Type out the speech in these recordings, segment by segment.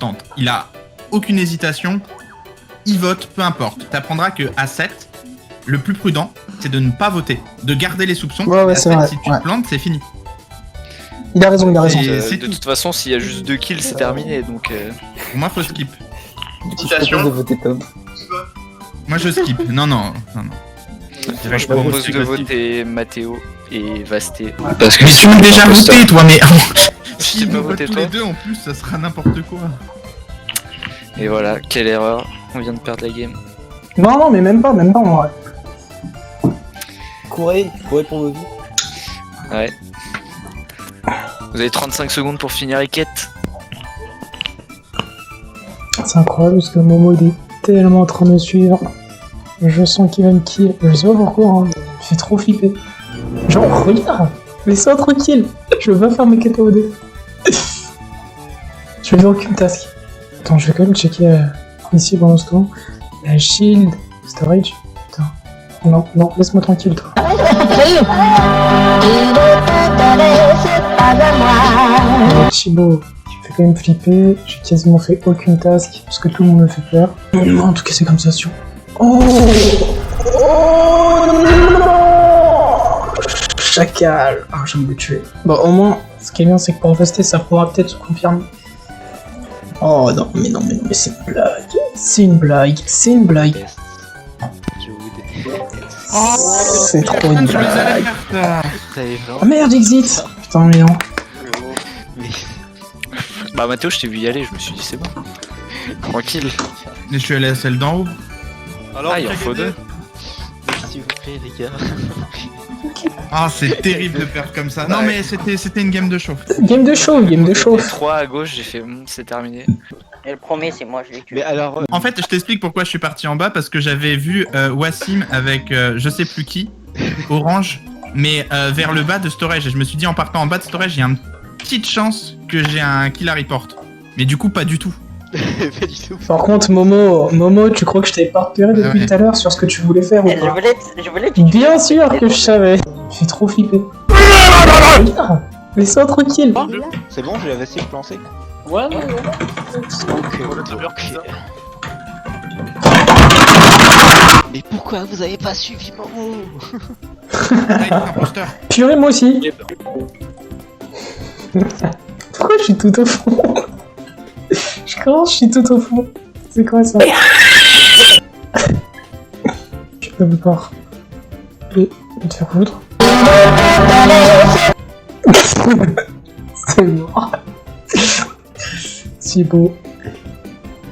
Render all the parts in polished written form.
constante. Il a aucune hésitation, il vote, peu importe. T'apprendras que à 7, le plus prudent, c'est de ne pas voter, de garder les soupçons. Ouais, et à c'est 7, vrai, si tu te plantes, c'est fini. Il a raison, il a raison. C'est De tout. toute façon, s'il y a juste 2 kills, c'est terminé. Donc, Pour moi, faut skip. Je propose de voter Tom. Moi, je skip. Non. moi, je propose propose de voter Mathéo et Vasté. Mais tu m'as déjà voté, toi, mais... Je Si t'ai nous pas vote voté, tous toi. les deux, en plus, ça sera n'importe quoi. Et voilà, quelle erreur. On vient de perdre la game. Non, mais même pas en vrai. Courez pour vos vies. Ouais. Vous avez 35 secondes pour finir les quêtes. C'est incroyable parce que Momo il est tellement en train de me suivre. Je sens qu'il va me kill. Je sais pas pourquoi, hein. Il me fait trop flipper. Genre, regarde, laisse-moi tranquille. Je veux pas faire mes quêtes OD. Je fais aucune task. Attends, je vais quand même checker ici pendant ce temps. La shield, storage. Putain. Non, laisse-moi tranquille, toi. Chibo, tu me fais quand même flipper. J'ai quasiment fait aucune task parce que tout le monde me fait peur. Non, en tout cas, c'est comme ça, sûr. Oh Chacal. Ah, j'ai envie de le tuer. Bon, au moins, ce qui est bien, c'est que pour rester, ça pourra peut-être se confirmer. Oh non, mais c'est une blague. C'est une blague. C'est trop une Sur les blague. alertes. T'avais vraiment... Oh merde, exit. Putain, mais non. Bah, Mathéo, je t'ai vu y aller, je me suis dit, c'est bon. Tranquille. Mais je suis allé à celle d'en haut. Alors, Ah, il en faut 2. s'il vous plaît, les gars. Ah, c'est terrible de perdre comme ça. Non, Ouais. mais c'était une game de chauffe. Game de chauffe. 3 à gauche, j'ai fait, c'est terminé. Et le premier, c'est moi, je l'ai tué. Mais alors, En fait, je t'explique pourquoi je suis parti en bas, parce que j'avais vu Wassim avec je sais plus qui, orange, mais vers le bas de storage. Et je me suis dit, en partant en bas de storage, il y a une petite chance que j'ai un kill à report. Mais du coup, pas du tout. pas du tout. Par contre, Momo, tu crois que je t'avais pas repéré depuis Ouais. tout à l'heure sur ce que tu voulais faire ou Je pas? voulais te Bien sûr que je savais. Je suis trop flippé. Regarde, laisse-moi tranquille. C'est bon, je l'avais essayé de plancer. Ouais. Mais pourquoi vous avez pas suivi Momo? Avec imposteur. Purée, moi aussi. Pourquoi je suis tout au fond? Je suis tout au fond. C'est quoi ça? Je peux me voir. Et te faire foutre. C'est mort. Si beau.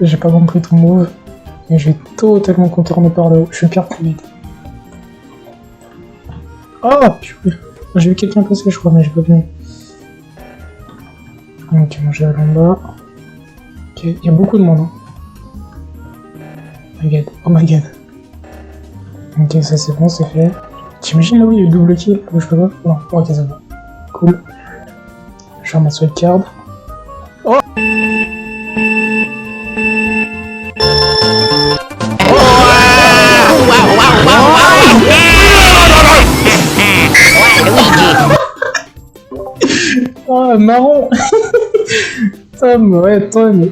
J'ai pas compris ton move. Mais je vais totalement contourner par le haut. Je suis pire que vite. Oh purée. J'ai vu quelqu'un passer, je crois, mais j'ai pas vu. Ok, moi j'ai allé en bas. Ok, il y a beaucoup de monde. Hein. Oh my god. Ok, ça c'est bon, c'est fait. T'imagines là où il y a eu double kill? Ou je peux pas? Non, ok, ça va. Cool. Je vais remettre sur le card. Oh! Oh, marron! Tom, ouais, Tom.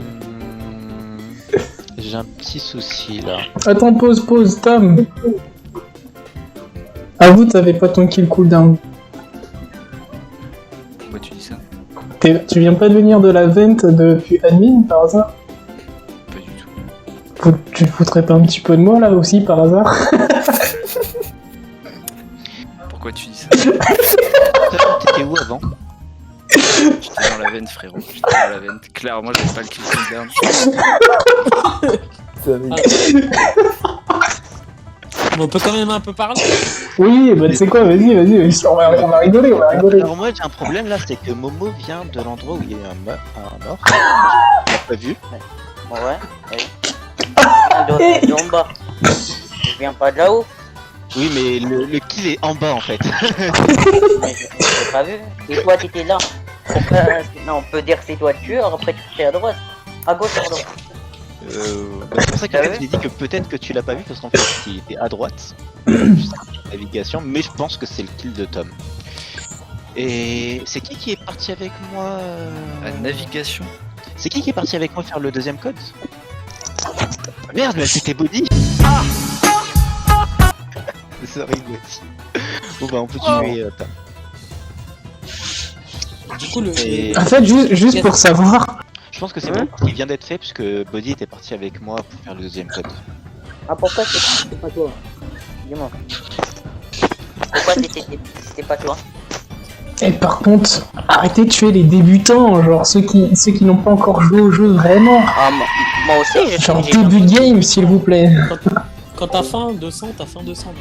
J'ai un petit souci là. Attends, pause, Tom. Avoue, t'avais pas ton kill cooldown. Pourquoi tu dis ça? Tu viens pas de venir de la vent depuis admin par hasard? Pas du tout. Tu te foutrais pas un petit peu de moi là aussi par hasard? Pourquoi tu dis ça? T'étais où avant? J'étais dans la veine, frérot. J'étais dans la veine. Clairement, j'avais pas le kill cooldown. On peut quand même un peu parler. Oui, bah tu sais quoi, vas-y, on va rigoler, Alors moi j'ai un problème là, c'est que Momo vient de l'endroit où il y a eu un mort. Je l'ai pas vu. Ouais. Il est en bas. Je viens pas de là-haut. Oui mais le kill est en bas en fait. Mais j'ai pas vu. Et toi, t'étais là. Non, on peut dire que c'est toi le tueur, après tu fais à droite. À gauche, pardon. C'est pour ça qu'en fait j'ai dit que peut-être que tu l'as pas vu parce qu'en fait il était à droite. Juste à la navigation, mais je pense que c'est le kill de Tom. Et c'est qui est parti avec moi La navigation. C'est qui est parti avec moi faire le deuxième code? Merde, mais c'était Body. C'est horrible aussi. Bon bah on peut tuer Tom. Du coup, le. Et- En fait, juste pour savoir. Je pense que c'est bon, il vient d'être fait puisque Body était parti avec moi pour faire le deuxième code. Ah, pourquoi c'était pas toi? Dis-moi. Pourquoi c'était pas toi? Et par contre, arrêtez de tuer les débutants, genre ceux qui n'ont pas encore joué au jeu vraiment. Ah, moi aussi, Genre début de game, s'il vous plaît. Quand t'as faim, 200, t'as faim 200.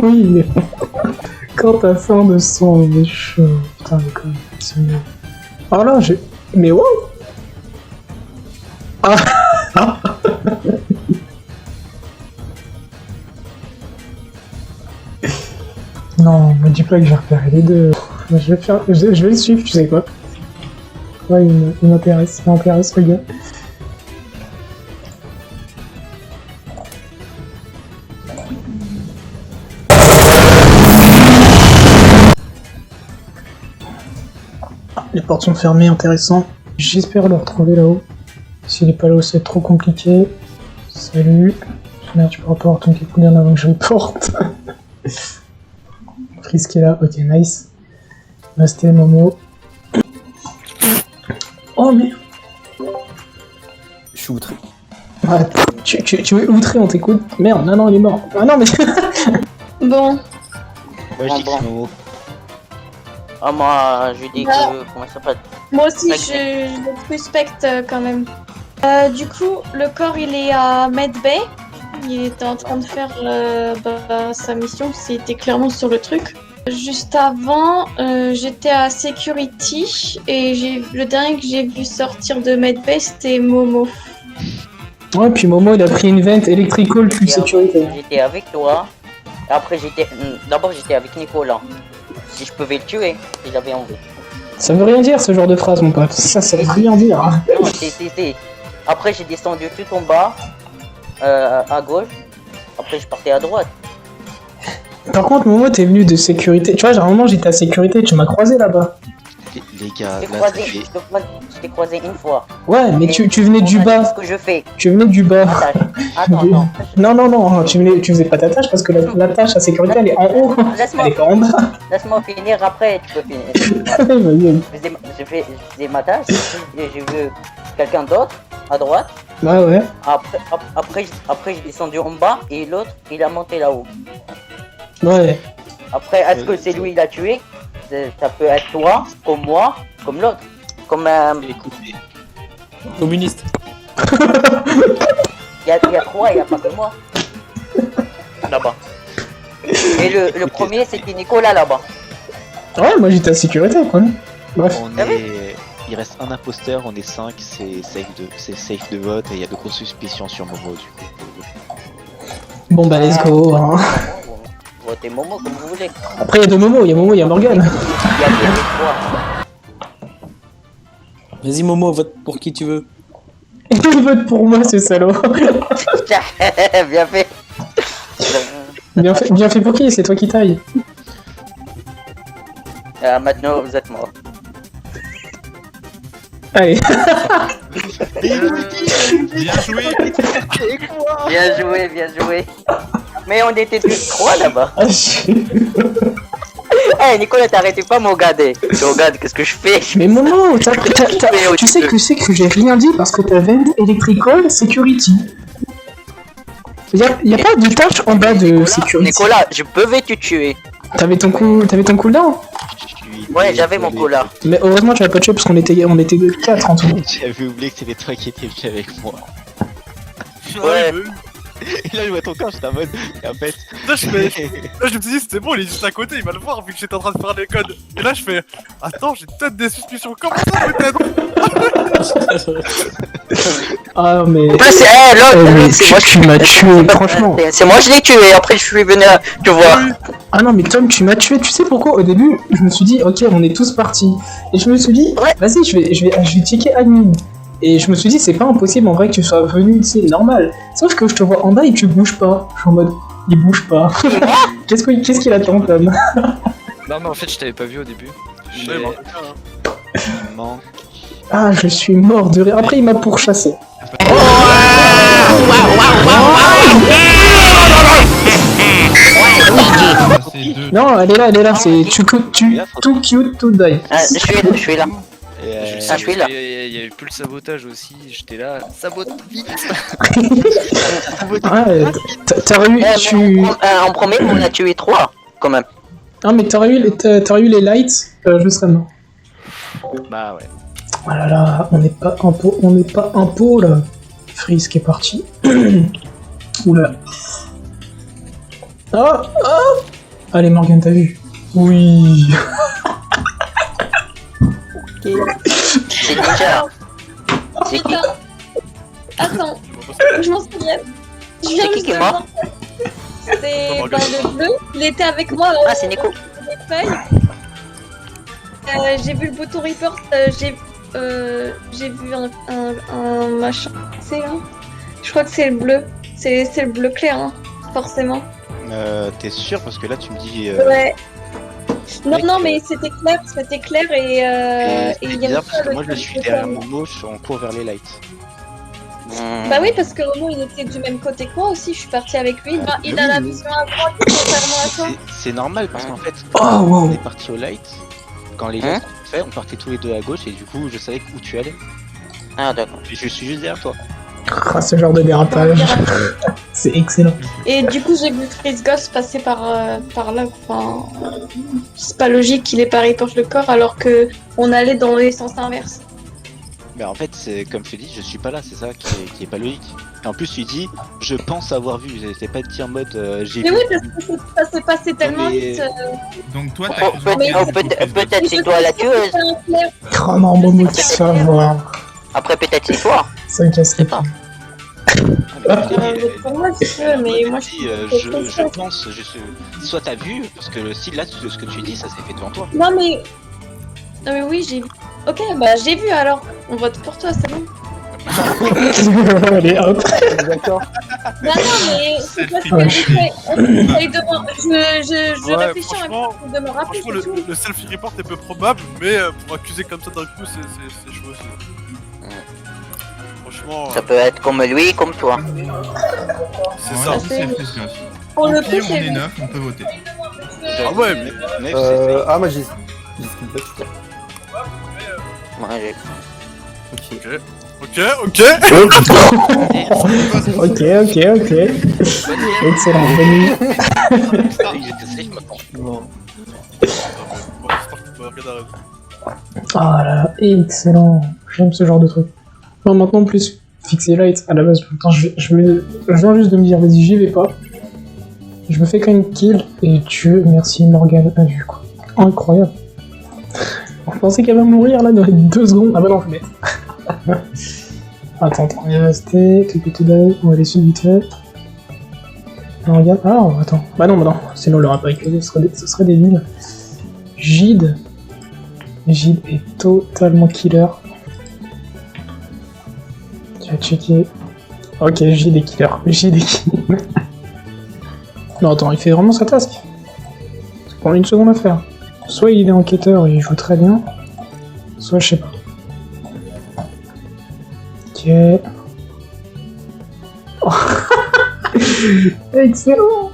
Oui. Quand t'as faim de sang, mais chaud. Putain, mais quand même, c'est mieux. Oh là, j'ai. Mais wow! Ah! Non, me dis pas que j'ai repéré les deux. Je vais le suivre, tu sais quoi. Ouais, il m'intéresse ce gars. Les portes sont fermées, intéressant. J'espère le retrouver là-haut. S'il est pas là-haut, c'est trop compliqué. Salut. Merde, tu pourras pas avoir ton cooldown avant que je reporte. Frisk est là, ok, nice. Restez, Momo. Oh merde. Je suis outré. Ouais, tu veux outrer, on t'écoute. Merde, non, il est mort. Ah non, mais. Bon, Moi je dis que Bon. c'est Momo. Ah, moi, je dis Bah. que. Comment ça s'appelle? moi aussi, Ok. je le respecte quand même. Du coup, le corps, il est à Medbay. Il était en train de faire sa mission. C'était clairement sur le truc. Juste avant, j'étais à Security et le dernier que j'ai vu sortir de Medbay, c'était Momo. Ouais, puis Momo, il a pris une vente Electrical plus sécurité. J'étais avec toi. Après, d'abord, j'étais avec Nicolas. Si je pouvais le tuer, si j'avais envie. Ça veut rien dire ce genre de phrase, mon pote. Ça veut rien dire. Hein. Non, c'était. Après, j'ai descendu tout en bas, à gauche. Après, je partais à droite. Par contre, Momo, t'es venu de sécurité. Tu vois, généralement, j'étais à sécurité, tu m'as croisé là-bas. Les gars, Je t'ai là croisé, ça fait... je t'ai croisé une fois. Ouais, mais tu venais du Qu'est-ce bas. que je fais? Tu venais du bas. Attends. Non, tu faisais pas ta tâche parce que la tâche à sécurité, elle est en haut. Elle Laisse-moi est pas en bas. laisse-moi finir après, tu peux finir. Vas-y. Je faisais ma tâche, et j'ai vu quelqu'un d'autre à droite. Ouais. Après, j'ai descendu en bas et l'autre, il a monté là-haut. Ouais. Après, est-ce que c'est lui qui l'a tué? Ça peut être toi, comme moi, comme l'autre. Comme. Écoutez, Communiste. Il y a trois, il n'y a pas que moi. Là-bas. Et le premier, c'était Nicolas là-bas. Ouais, moi j'étais à sécurité, quoi. Bref. on Ah oui. est... Il reste un imposteur, on est 5, c'est safe de vote et il y a de grosses suspicions sur Momo du coup. Bon, bah, let's go. Hein. Votez Momo comme vous voulez. Après, il y a deux Momo, il y a Momo, il y a Morgane. Il y a des trois. Vas-y, Momo, vote pour qui tu veux. Il vote pour moi, ce salaud. Bien fait. Bien fait pour qui? C'est toi qui taille. Maintenant, vous êtes mort. Allez. Bien joué. Bien joué. Mais on était tous trois là-bas. Ah, je- Eh Nicolas, t'arrêtais pas de me regarder. Tu regardes, qu'est-ce que je fais? Mais Momo, tu sais que j'ai rien dit parce que t'as vend Electrical Security. Y a pas de tâche en bas de Security. Nicolas, je pouvais te tuer. T'avais ton cooldown? Ouais, j'avais mon cola. Mais heureusement tu l'as pas tué parce qu'on était 4 en tout. J'avais oublié que c'était toi qui étais venu avec moi. Ouais. Et là je vois ton corps, j'étais en mode... Et en fait... Là, je me suis dit, c'était bon, il est juste à côté, il va le voir vu que j'étais en train de faire les codes. Et là, je fais, attends, j'ai peut-être des suspicions. Comment ça, peut-être? Ah mais... Mais c'est moi tu m'as tué, franchement. C'est moi je l'ai tué, après je suis venu te voir. Ah non mais Tom, tu m'as tué, tu sais pourquoi? Au début, je me suis dit, ok, on est tous partis. Et je me suis dit, Ouais. vas-y, je vais checker admin. Et je me suis dit, c'est pas impossible en vrai que tu sois venu ici, normal. Sauf que je te vois en bas et tu bouges pas. Je suis en mode, il bouge pas. Qu'est-ce qu'il attend, Tom? Non, mais en fait, je t'avais pas vu au début. Ouais, bah, Il manque... Ah, je suis mort de rire. Après, il m'a pourchassé. C'est deux. Non, elle est là. C'est too cute to die. Ah, je suis là. Ah, je suis là. Il y a eu plus le sabotage aussi, j'étais là, sabote vite. Ouais, t'aurais eu. En premier, on a tué 3 quand même. Ah, mais t'aurais eu les lights, je serais mort. Bah ouais. Oh là là, on n'est pas un pot là. Freeze qui est parti. Oula. Ah. Allez Morgan, t'as vu? Oui. C'est Ninja. C'est qui? Attends, je m'en souviens. Je viens C'est qui juste qui est de mort? voir. C'est le bleu. Il était avec moi. Ah, c'est Nico. Des feuilles. J'ai vu le bouton report. J'ai vu un machin. C'est là. Je crois que c'est le bleu. C'est le bleu clair, hein, forcément. T'es sûr parce que là tu me dis. Ouais. Non, mec, non, mais c'était clair et c'est il y a bizarre parce que moi je suis derrière Momo, on court vers les lights. Bah oui, parce que Momo il était du même côté que moi aussi, je suis partie avec lui. Bah, il a la vision à droite, contrairement à toi. C'est normal parce qu'en fait, Oh, wow. on est parti au light. Quand les lights ont fait, on partait tous les deux à gauche et du coup je savais où tu allais. Ah, d'accord. Je suis juste derrière toi. Ah, ce genre de dérapage. C'est excellent. Et du coup, j'ai vu Freeze Ghost passer par là. Enfin, c'est pas logique qu'il ait pas report le corps alors que on allait dans les sens inverses. Mais en fait, c'est comme je te dis, je suis pas là, c'est ça qui est pas logique. Et en plus, tu dis, je pense avoir vu, c'est pas dit en mode j'ai Mais vu. oui, parce que ça s'est passé tellement mais- vite. Donc toi, Oh, t'as peut-être c'est toi la tueuse. Oh non, Momo qui se fait avoir. Après, peut-être c'est toi. Ça me casse les pieds. Pour moi, je peux, mais moi, dis, je pense, soit t'as vu, parce que si là, ce que tu dis, ça s'est fait devant toi. Non, mais oui, j'ai vu. Ok, bah j'ai vu alors. On vote pour toi, c'est bon. Allez, hop. D'accord. Bah non, mais c'est parce que Ouais. j'essaye de je Ouais, réfléchis en même temps de me rappeler, Franchement, c'est tout. le self-report est peu probable, mais pour accuser comme ça d'un coup, c'est chaud aussi. Franchement, Ça peut être comme lui, comme toi. c'est Ouais, ça. c'est Freeze Ghost. Pour Au le pire, coup, on c'est est lui. 9, on peut voter. Ah ouais, mais... Neuf, c'est- Ah, moi j'ai skippé. Moi, j'ai... Ok. Ok. Excellent, bonne nuit. Oui, j'étais safe maintenant. Non. Ah là, excellent. J'aime ce genre de truc. Non, maintenant, plus fixer light à la base. Putain, je viens juste de me dire, vas-y, j'y vais pas. Je me fais quand même kill, et Dieu merci Morgan a vu, quoi. Incroyable. Je pensais qu'elle va mourir là dans les 2 secondes. Ah bah non, je vais mettre. Attends, on est resté. Cliquez tout d'ailleurs, on va les suivre vite fait. Morgan. Ah, attends. Bah non, sinon on l'aura pas éclairé, ce serait débile. Gide est totalement killer. Tu vas checker. Ok, Gide est killer. Non, attends, il fait vraiment sa task. Ça prend 1 seconde à faire. Soit il est enquêteur et il joue très bien, soit je sais pas. Ok. Oh. Excellent.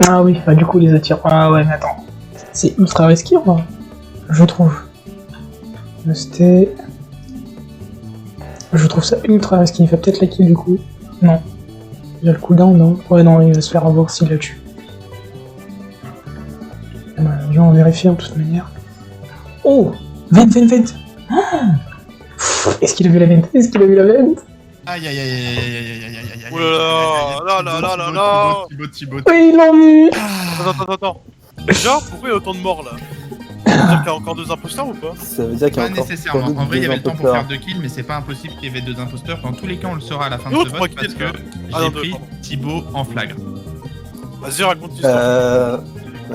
Ah oui, bah du coup il les attire. Ah ouais, mais attends. C'est ultra risqué, moi, je trouve. Je trouve ça ultra risqué. Il fait peut-être la kill du coup. Non. Il a le cooldown, non? Ouais, non, il va se faire avoir s'il la tue. Bah, je vais en vérifier en toute manière. Oh! Vent! Ah, est-ce qu'il a vu la vent? Aïe aïe aïe aïe aïe aïe aïe aïe aïe aïe. Oulala. Thibaut. oui, ils l'ont vu! Attends. Déjà, pourquoi il y a autant de morts là? Ça veut dire qu'il y a encore 2 imposteurs ou pas? Ça veut dire qu'il y a Pas encore. nécessairement. En vrai, il y avait le temps pour faire 2 kills, mais c'est pas impossible qu'il y ait 2 imposteurs. Dans tous les cas, on le saura à la fin de Non, ce 3 vote parce kills, que Ah, j'ai non, pris pardon. Thibaut en flagrant. Vas-y, raconte l'histoire.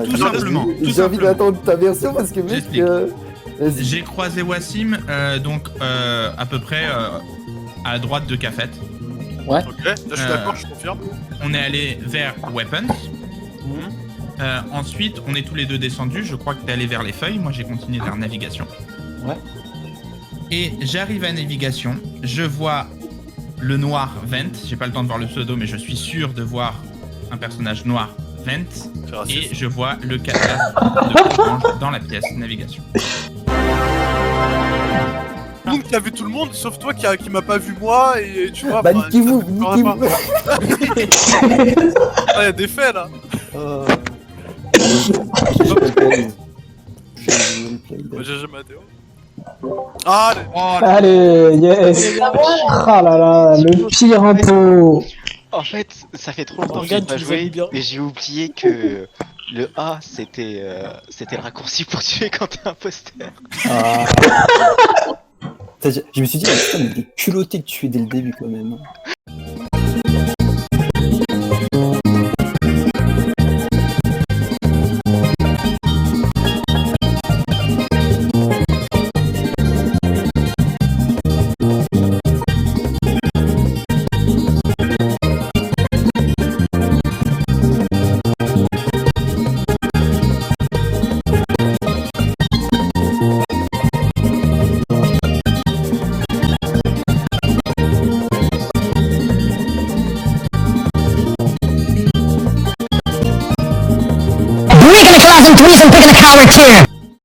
Tout simplement. J'ai envie d'attendre ta version parce que mec. J'explique. Vas-y. J'ai croisé Wassim, à peu près à droite de Cafette. Ok, là je suis d'accord, je confirme. On est allé vers Weapons. Ensuite, on est tous les deux descendus. Je crois que t'es allé vers les feuilles. Moi, j'ai continué vers navigation. Ouais. Et j'arrive à navigation. Je vois le noir Vent. J'ai pas le temps de voir le pseudo, mais je suis sûr de voir un personnage noir Vent. C'est raciste. Et je vois le cadavre de Orange dans la pièce navigation. Tout le monde qui a vu tout le monde, sauf toi qui m'a pas vu moi, et tu vois. Bah bah, niquez-vous, ça me niquez-vous. Ah, y'a des faits là. Moi, j'ai jamais Mathéo. Ah, allez. Oh, là, Allez, yes. Ah là là, le pire impôt. En fait, ça fait trop longtemps que j'ai Morgane, pas tu les as mis joué, bien. et j'ai oublié que le A c'était le raccourci pour tuer quand t'es imposteur. Ah. Je me suis dit, ah, putain, mais il est culotté de tuer dès le début quand même. Breaking the closet, and tweezing, picking a coward chair.